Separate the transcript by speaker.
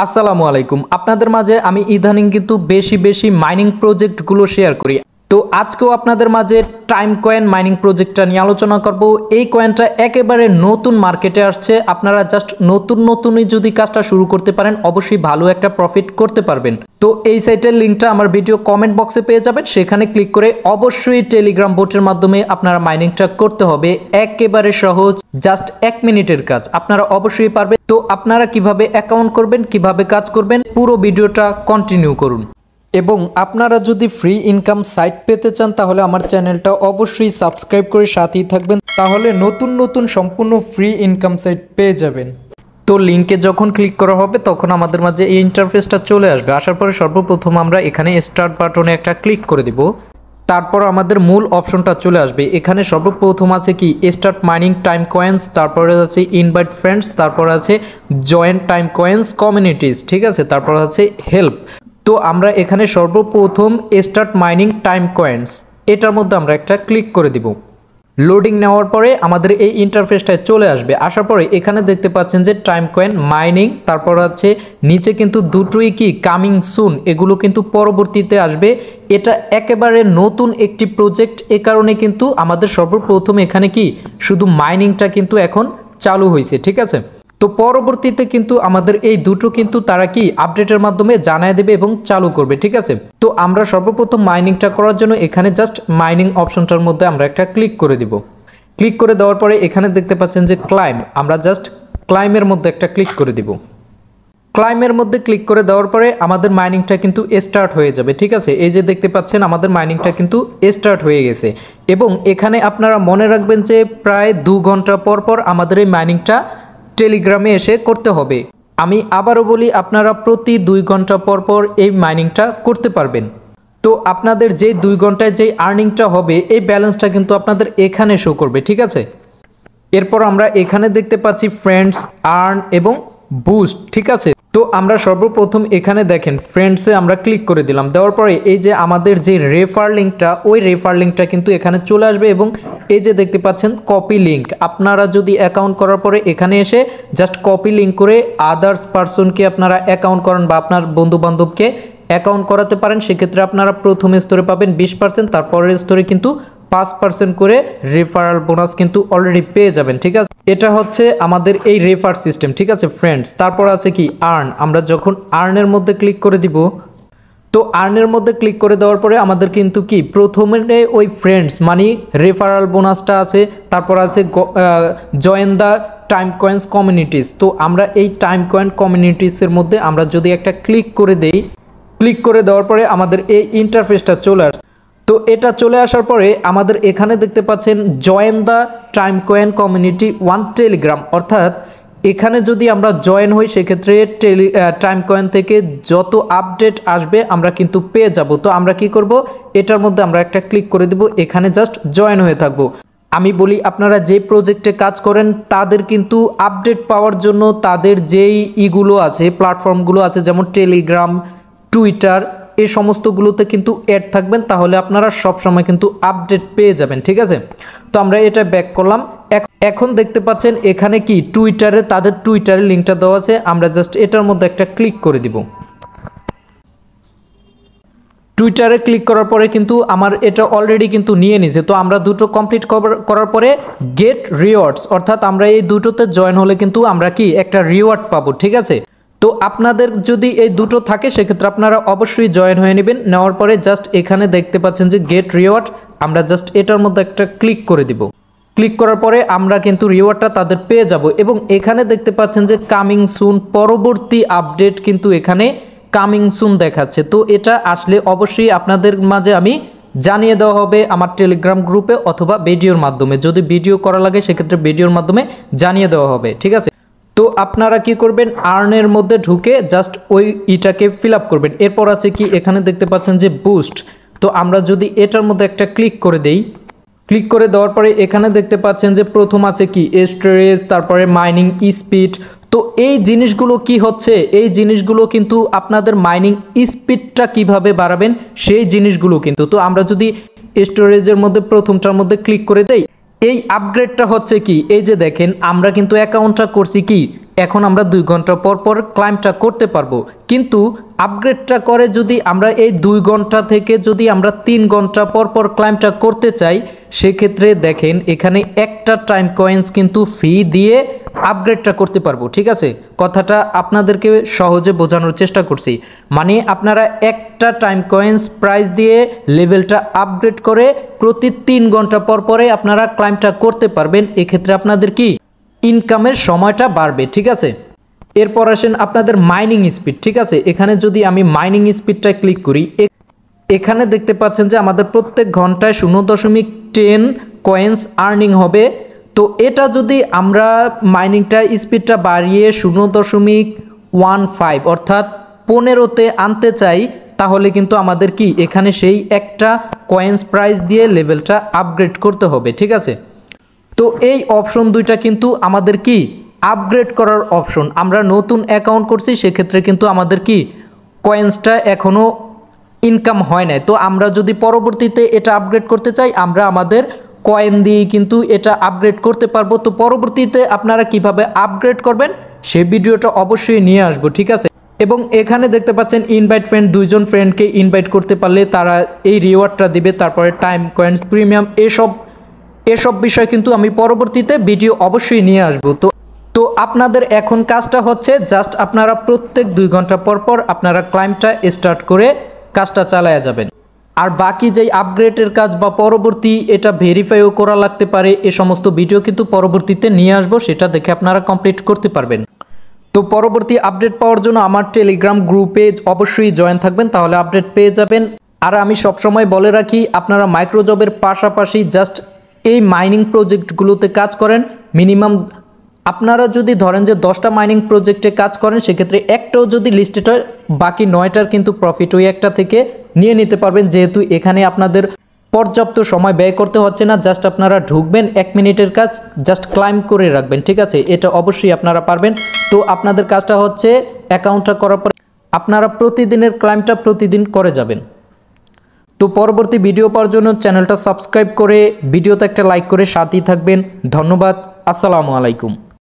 Speaker 1: আসসালামু আলাইকুম। আপনাদের মাঝে আমি ইদানিং কিন্তু বেশি মাইনিং প্রজেক্টগুলো শেয়ার করি। তো আজকেও আপনাদের মাঝে টাইম কয়েন মাইনিং প্রজেক্টটা নিয়ে আলোচনা করব। এই কয়েনটা একেবারে নতুন মার্কেটে আসছে। আপনারা জাস্ট নতুনই যদি কাজটা শুরু করতে পারেন অবশ্যই ভালো একটা প্রফিট করতে পারবেন। তো এই সাইটের লিঙ্কটা আমার ভিডিও কমেন্ট বক্সে পেয়ে যাবেন, সেখানে ক্লিক করে অবশ্যই টেলিগ্রাম বোটের মাধ্যমে আপনারা মাইনিংটা করতে হবে। একেবারে সহজ, জাস্ট 1 মিনিটের কাজ, আপনারা অবশ্যই পারবেন। তো আপনারা কিভাবে অ্যাকাউন্ট করবেন, কিভাবে কাজ করবেন, পুরো ভিডিওটা কন্টিনিউ করুন।
Speaker 2: এবং আপনারা যদি ফ্রি ইনকাম সাইট পেতে চান তাহলে আমার চ্যানেলটা অবশ্যই সাবস্ক্রাইব করে সাথেই থাকবেন, তাহলে নতুন সম্পূর্ণ ফ্রি ইনকাম সাইট পেয়ে যাবেন।
Speaker 1: তো লিঙ্কে যখন ক্লিক করা হবে তখন আমাদের মাঝে এই ইন্টারফেসটা চলে আসবে। আসার পরে সর্বপ্রথম আমরা এখানে স্টার্ট বাটনে একটা ক্লিক করে দিব। তারপর আমাদের মূল অপশনটা চলে আসবে। এখানে সর্বপ্রথম আছে কি স্টার্ট মাইনিং টাইম কয়েন্স, তারপরে আছে ইনভাইট ফ্রেন্ডস, তারপর আছে জয়েন টাইম কয়েন্স কমিউনিটিস, ঠিক আছে, তারপর আছে হেল্প। তো আমরা এখানে সর্বপ্রথম স্টার্ট মাইনিং টাইম কয়েন্স এটার মধ্যে আমরা একটা ক্লিক করে দিব। লোডিং নেওয়ার পরে আমাদের এই ইন্টারফেসটায় চলে আসবে। আসার পরে এখানে দেখতে পাচ্ছেন যে টাইম কয়েন মাইনিং, তারপর আছে নিচে কিন্তু দুটোই কি কামিং সুন, এগুলো কিন্তু পরবর্তীতে আসবে। এটা একেবারে নতুন একটি প্রজেক্ট, এ কারণে কিন্তু আমাদের সর্বপ্রথম এখানে কি শুধু মাইনিংটা কিন্তু এখন চালু হয়েছে, ঠিক আছে। তো পরবর্তীতে কিন্তু আমাদের এই দুটো কিন্তু তারা কি আপডেটের মাধ্যমে জানায় দেবে এবং চালু করবে, ঠিক আছে। তো আমরা সর্বপ্রথম মাইনিংটা করার জন্য এখানে জাস্ট মাইনিং অপশনটার মধ্যে আমরা একটা ক্লিক করে দিব। ক্লিক করে দেওয়ার পরে এখানে দেখতে পাচ্ছেন যে ক্লাইম, আমরা জাস্ট ক্লাইমের মধ্যে একটা ক্লিক করে দিব। ক্লাইমের মধ্যে ক্লিক করে দেওয়ার পরে আমাদের মাইনিংটা কিন্তু স্টার্ট হয়ে যাবে, ঠিক আছে। এই যে দেখতে পাচ্ছেন আমাদের মাইনিংটা কিন্তু স্টার্ট হয়ে গেছে। এবং এখানে আপনারা মনে রাখবেন যে প্রায় 2 ঘন্টা পর আমাদের এই মাইনিংটা টেলিগ্রামে এসে করতে হবে। আমি আবারও বলি, আপনারা প্রতি 2 ঘন্টা পর এই মাইনিংটা করতে পারবেন। তো আপনাদের যে 2 ঘন্টায় যে আর্নিংটা হবে এই ব্যালেন্সটা কিন্তু আপনাদের এখানে শো করবে, ঠিক আছে। এরপর আমরা এখানে দেখতে পাচ্ছি ফ্রেন্ডস, আর্ন এবং বুস্ট, ঠিক আছে। তো আমরা সর্বপ্রথম এখানে দেখেন ফ্রেন্ডসে আমরা ক্লিক করে দিলাম। দেওয়ার পরে এই যে আমাদের যে রেফার লিঙ্কটা, ওই রেফার লিঙ্কটা কিন্তু এখানে চলে আসবে। এবং এই যে দেখতে পাচ্ছেন কপি লিঙ্ক, আপনারা যদি অ্যাকাউন্ট করার পরে এখানে এসে জাস্ট কপি লিঙ্ক করে আদার্স পারসনকে আপনারা অ্যাকাউন্ট করেন বা আপনার বন্ধু বান্ধবকে অ্যাকাউন্ট করাতে পারেন, সেক্ষেত্রে আপনারা প্রথম স্তরে পাবেন 20%, তারপরের স্তরে কিন্তু 5% করে রেফারাল বোনাস কিন্তু অলরেডি পেয়ে যাবেন, ঠিক আছে। এটা হচ্ছে আমাদের এই রেফার সিস্টেম, ঠিক আছে ফ্রেন্ডস। তারপর আছে কি আর্ন, আমরা যখন আর্নের মধ্যে ক্লিক করে দিব, তো আর্নের মধ্যে ক্লিক করে দেওয়ার পরে আমাদের কিন্তু কি প্রথমে ওই ফ্রেন্ডস মানে রেফারাল বোনাসটা আছে, তারপর আছে join the time coins communities. তো আমরা এই টাইম কয়েন কমিউনিটিসের মধ্যে আমরা যদি একটা ক্লিক করে দেই, ক্লিক করে দেওয়ার পরে আমাদের এই ইন্টারফেসটা চলে আসে। তো এটা চলে আসার পরে আমাদের এখানে দেখতে পাচ্ছেন join the time coin community 1 Telegram, অর্থাৎ এখানে যদি আমরা জয়েন হই সেক্ষেত্রে টাইম কয়েন থেকে যত আপডেট আসবে আমরা কিন্তু পেয়ে যাব। তো আমরা কি করব, এটার মধ্যে আমরা একটা ক্লিক করে দিব, এখানে জাস্ট জয়েন হয়ে থাকবো। আমি বলি আপনারা যে প্রজেক্টে কাজ করেন তাদের কিন্তু আপডেট পাওয়ার জন্য তাদের যেই ইগুলো আছে, প্ল্যাটফর্মগুলো আছে, যেমন টেলিগ্রাম, টুইটার, এই সমস্তগুলোতে কিন্তু অ্যাড থাকবেন, তাহলে আপনারা সবসময় কিন্তু আপডেট পেয়ে যাবেন, ঠিক আছে। তো আমরা এটা ব্যাক করলাম। এখন দেখতে পাচ্ছেন এখানে কি টুইটারে তাদের টুইটারের লিঙ্কটা দেওয়া আছে, আমরা জাস্ট এটার মধ্যে একটা ক্লিক করে দিব। টুইটারে ক্লিক করার পরে কিন্তু আমার এটা অলরেডি কিন্তু নিয়ে নিছে। তো আমরা দুটো কমপ্লিট করার পরে গেট রিওয়ার্ডস, অর্থাৎ আমরা এই দুটোতে জয়েন হলে কিন্তু আমরা কি একটা রিওয়ার্ড পাবো, ঠিক আছে। তো আপনাদের যদি এই দুটো থাকে সেক্ষেত্রে আপনারা অবশ্যই জয়েন হয়ে নেবেন। নেওয়ার পরে জাস্ট এখানে দেখতে পাচ্ছেন যে গেট রিওয়ার্ড, আমরা জাস্ট এটার মধ্যে একটা ক্লিক করে দিব। ক্লিক করার পরে আমরা কিন্তু রিওয়ার্ডটা তাদের পেয়ে যাব। এবং এখানে দেখতে পাচ্ছেন যে কামিং সুন, পরবর্তী আপডেট কিন্তু এখানে কামিং সুন দেখাচ্ছে। তো এটা আসলে অবশ্যই আপনাদের মাঝে আমি জানিয়ে দেওয়া হবে আমার টেলিগ্রাম গ্রুপে অথবা ভিডিওর মাধ্যমে। যদি ভিডিও করা লাগে সেক্ষেত্রে ভিডিওর মাধ্যমে জানিয়ে দেওয়া হবে, ঠিক আছে। তো আপনারা কি করবেন, আর্নের মধ্যে ঢুকে জাস্ট ওই ইটাকে ফিল আপ করবেন। এরপর আছে কি এখানে দেখতে পাচ্ছেন যে বুস্ট, তো আমরা যদি এটার মধ্যে একটা ক্লিক করে দেই, ক্লিক করে দেওয়ার পরে এখানে দেখতে পাচ্ছেন যে প্রথম আছে কি স্টোরেজ, তারপরে মাইনিং স্পিড। তো এই জিনিসগুলো কি হচ্ছে, এই জিনিসগুলো কিন্তু আপনাদের মাইনিং স্পিডটা কিভাবে বাড়াবেন সেই জিনিসগুলো কিন্তু। তো আমরা যদি স্টোরেজের মধ্যে প্রথমটার মধ্যে ক্লিক করে দেই, এই আপগ্রেডটা হচ্ছে কি, এই যে দেখেন আমরা কিন্তু অ্যাকাউন্টটা করছি কি, এখন আমরা 2 ঘন্টা পর পর ক্লাইমটা করতে পারবো, কিন্তু আপগ্রেডটা করে যদি আমরা এই 2 ঘন্টা থেকে যদি আমরা 3 ঘন্টা পর পর ক্লাইমটা করতে চাই, সেক্ষেত্রে দেখেন এখানে একটা টাইম কয়েন্স কিন্তু ফি দিয়ে আপগ্রেডটা করতে পারবো। ঠিক আছে, কথাটা আপনাদেরকে সহজে বোঝানোর চেষ্টা করছি। মানে আপনারা একটা টাইম কয়েন্স প্রাইস দিয়ে লেভেলটা আপগ্রেড করে প্রতি 3 ঘন্টা পর পরে আপনারা ক্লাইমটা করতে পারবেন। এক্ষেত্রে আপনাদের কি ইনকামের সময়টা বাড়বে। ঠিক আছে, এরপর আসেন আপনাদের মাইনিং স্পিড। ঠিক আছে, এখানে যদি আমি মাইনিং স্পিডটা ক্লিক করি, এখানে দেখতে পাচ্ছেন যে আমাদের প্রত্যেক ঘন্টায় 0.10 কয়েন্স আর্নিং হবে। তো এটা যদি আমরা মাইনিংটা স্পিডটা বাড়িয়ে 0.15 অর্থাৎ 15তে আনতে চাই, তাহলে কিন্তু আমাদের কি এখানে সেই একটা কয়েন্স প্রাইস দিয়ে লেভেলটা আপগ্রেড করতে হবে। ঠিক আছে, তো এই অপশন দুইটা কিন্তু আমাদের কি আপগ্রেড করার অপশন। আমরা নতুন অ্যাকাউন্ট করছি, সেক্ষেত্রে কিন্তু আমাদের কি কয়েন্সটা এখনো ইনকাম হয় নাই। তো আমরা যদি পরবর্তীতে এটা আপগ্রেড করতে চাই, আমরা আমাদের কয়েন দিয়ে কিন্তু এটা আপগ্রেড করতে পারবো। তো পরবর্তীতে আপনারা কিভাবে আপগ্রেড করবেন সেই ভিডিওটা অবশ্যই নিয়ে আসবো। ঠিক আছে, এবং এখানে দেখতে পাচ্ছেন ইনভাইট ফ্রেন্ড, 2 জন ফ্রেন্ডকে ইনভাইট করতে পারলে তারা এই রিওয়ার্ডটা দিবে। তারপরে টাইম কয়েন্স প্রিমিয়াম, এসব বিষয় কিন্তু আমি পরবর্তীতে ভিডিও অবশ্যই নিয়ে আসবো। তো আপনাদের এখন কাজটা হচ্ছে জাস্ট আপনারা প্রত্যেক 2 ঘন্টা পর পর আপনারা ক্লাইমটা স্টার্ট করে কাজটা চালায়া যাবেন। আর বাকি যেই আপগ্রেডের কাজ বা পরবর্তী এটা ভেরিফাইও করা লাগতে পারে, এ সমস্ত ভিডিও কিন্তু পরবর্তীতে নিয়ে আসবো, সেটা দেখে আপনারা কমপ্লিট করতে পারবেন। তো পরবর্তী আপডেট পাওয়ার জন্য আমার টেলিগ্রাম গ্রুপে অবশ্যই জয়েন থাকবেন, তাহলে আপডেট পেয়ে যাবেন। আর আমি সবসময় বলে রাখি, আপনারা মাইক্রোজবের পাশাপাশি জাস্ট এই মাইনিং প্রজেক্টগুলোতে কাজ করেন। মিনিমাম আপনারা যদি ধরেন যে 10টা মাইনিং প্রজেক্টে কাজ করেন, সেক্ষেত্রে একটাও যদি লিস্টেড হয়, বাকি 9টার কিন্তু প্রফিট ওই একটা থেকে নিয়ে নিতে পারবেন, যেহেতু এখানে আপনাদের পর্যাপ্ত সময় ব্যয় করতে হচ্ছে না। জাস্ট আপনারা ঢুকবেন, 1 মিনিটের কাজ, জাস্ট ক্লাইম করে রাখবেন। ঠিক আছে, এটা অবশ্যই আপনারা পারবেন। তো আপনাদের কাজটা হচ্ছে অ্যাকাউন্টটা করার পর আপনারা প্রতিদিনের ক্লাইমটা প্রতিদিন করে যাবেন। তো পরবর্তী ভিডিও পাওয়ার জন্য চ্যানেলটা সাবস্ক্রাইব করে ভিডিওতে একটা লাইক করে সাথেই থাকবেন। ধন্যবাদ, আসসালামু আলাইকুম।